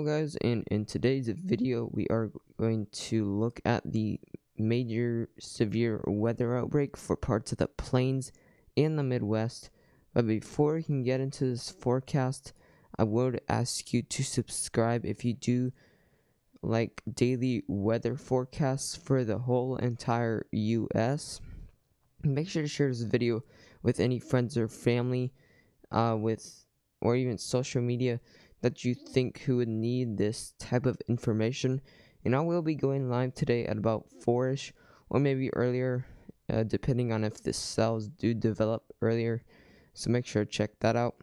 guys, and in today's video we are going to look at the major severe weather outbreak for parts of the plains and the Midwest. But before we can get into this forecast, I would ask you to subscribe if you do like daily weather forecasts for the whole entire US. Make sure to share this video with any friends or family or even social media that you think who would need this type of information. And I will be going live today at about 4ish or maybe earlier, depending on if the cells do develop earlier, so make sure to check that out.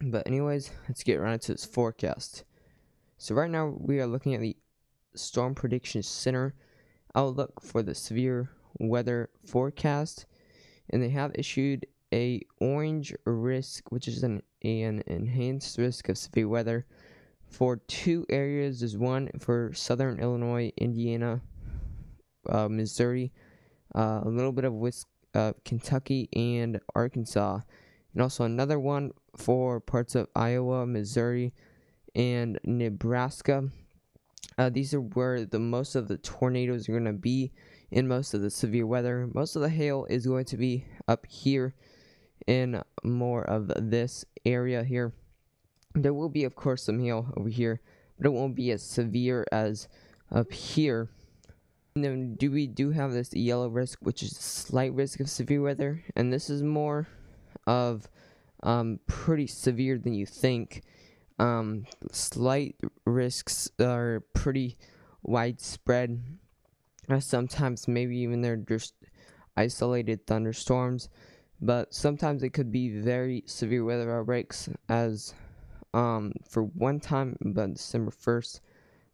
But anyways, let's get right into this forecast. So right now we are looking at the Storm Prediction Center outlook for the severe weather forecast, and they have issued a orange risk, which is an enhanced risk of severe weather for two areas. There's one for southern Illinois, Indiana, Missouri, a little bit of Kentucky and Arkansas, and also another one for parts of Iowa, Missouri, and Nebraska. These are where most of the tornadoes are going to be in most of the severe weather. Most of the hail is going to be up here in more of this area here. There will be, of course, some hail over here, but it won't be as severe as up here. And then we do have this yellow risk, which is a slight risk of severe weather, and this is more of pretty severe than you think. Slight risks are pretty widespread. Sometimes maybe even they're just isolated thunderstorms, but sometimes it could be very severe weather outbreaks. As for one time, about December 1st,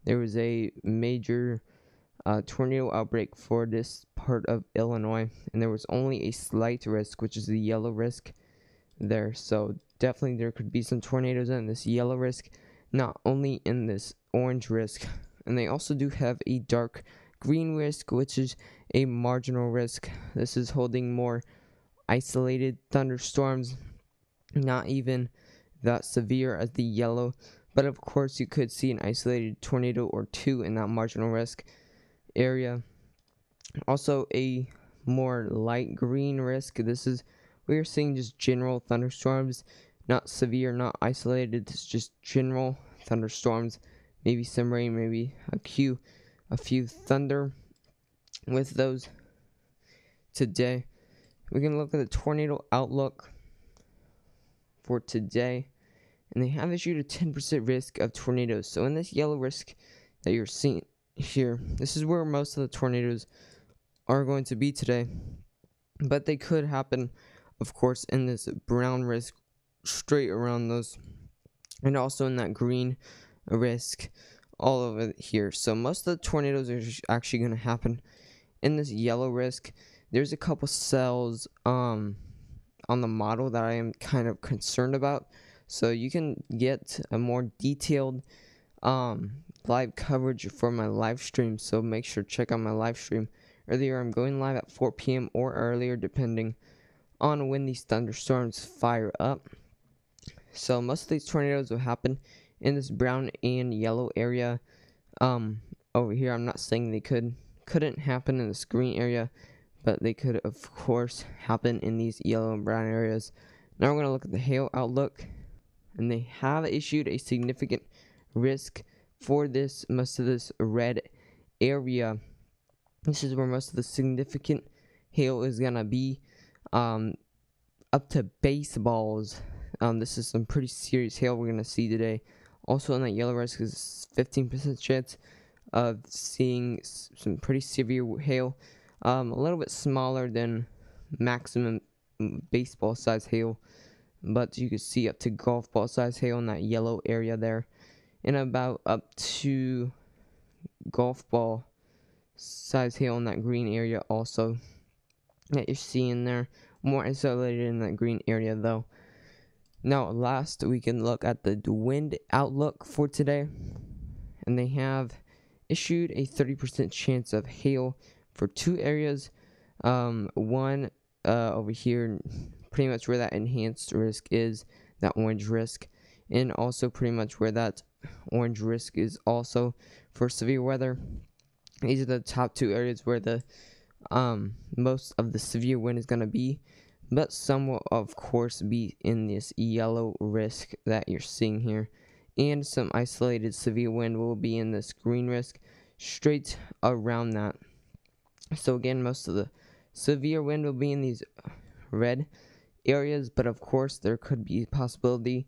there was a major tornado outbreak for this part of Illinois, and there was only a slight risk, which is the yellow risk there. So definitely there could be some tornadoes in this yellow risk, not only in this orange risk. And they also do have a dark green risk, which is a marginal risk. This is holding more isolated thunderstorms, not even that severe as the yellow, but of course you could see an isolated tornado or two in that marginal risk area. Also a more light green risk. We are seeing just general thunderstorms, not severe, not isolated. It's just general thunderstorms, maybe some rain, maybe a few thunder with those today. We can look at the tornado outlook for today, and they have issued a 10% risk of tornadoes. So in this yellow risk that you're seeing here, this is where most of the tornadoes are going to be today, but they could happen, of course, in this brown risk straight around those, and also in that green risk all over here. So most of the tornadoes are actually going to happen in this yellow risk. There's a couple cells on the model that I am kind of concerned about, so you can get a more detailed live coverage for my live stream, so make sure to check out my live stream. Earlier, I'm going live at 4 p.m. or earlier, depending on when these thunderstorms fire up. So most of these tornadoes will happen in this brown and yellow area. Over here, I'm not saying they couldn't happen in this green area, but they could, of course, happen in these yellow and brown areas. Now we're going to look at the hail outlook, and they have issued a significant risk for most of this red area. This is where most of the significant hail is going to be, up to baseballs. This is some pretty serious hail we're going to see today. Also in that yellow risk is 15% chance of seeing some pretty severe hail. A little bit smaller than maximum baseball size hail, but you can see up to golf ball size hail in that yellow area there, and about up to golf ball size hail in that green area also that you're seeing there. More isolated in that green area though. Now last, we can look at the wind outlook for today, and they have issued a 30% chance of hail for two areas. One over here, pretty much where that enhanced risk is, that orange risk, and also pretty much where that orange risk is also for severe weather. These are the top two areas where the most of the severe wind is going to be, but some will of course be in this yellow risk that you're seeing here, and some isolated severe wind will be in this green risk straight around that. So again, most of the severe wind will be in these red areas, but of course there could be a possibility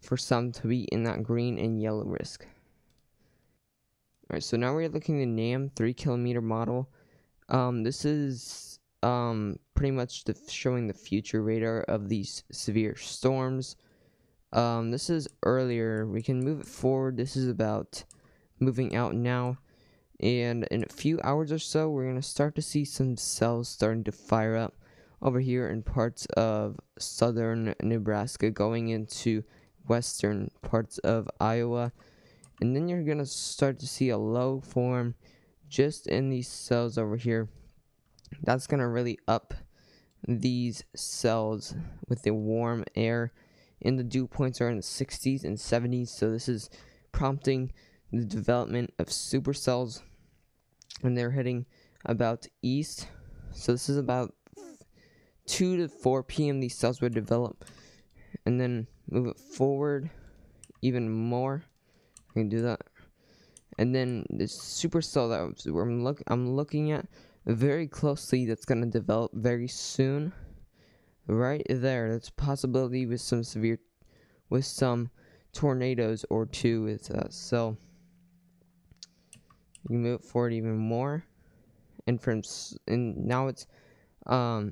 for some to be in that green and yellow risk. Alright, so now we're looking at the NAM 3 km model. This is pretty much showing the future radar of these severe storms. This is earlier. We can move it forward. This is about moving out now. And in a few hours or so, we're going to start to see some cells starting to fire up over here in parts of southern Nebraska going into western parts of Iowa. And then you're going to start to see a low form just in these cells over here. That's going to really up these cells with the warm air, and the dew points are in the 60s and 70s. So this is prompting the development of supercells, and they're heading about east. So this is about 2 to 4 p.m. these cells would develop, and then move it forward even more. I can do that. And then this supercell that I'm looking at very closely, that's going to develop very soon. Right there, that's a possibility with some tornadoes or two with that cell. You can move it forward even more, and now it's a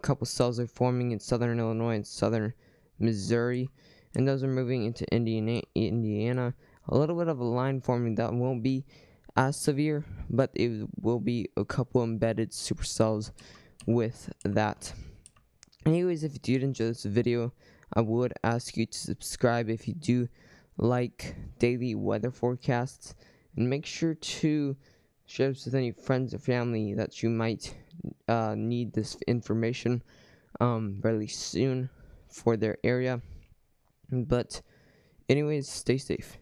couple cells are forming in southern Illinois and southern Missouri, and those are moving into Indiana. A little bit of a line forming that won't be as severe, but it will be a couple embedded supercells with that. Anyways, if you did enjoy this video, I would ask you to subscribe if you do like daily weather forecasts, and make sure to share this with any friends or family that you might need this information really soon for their area. But anyways, stay safe.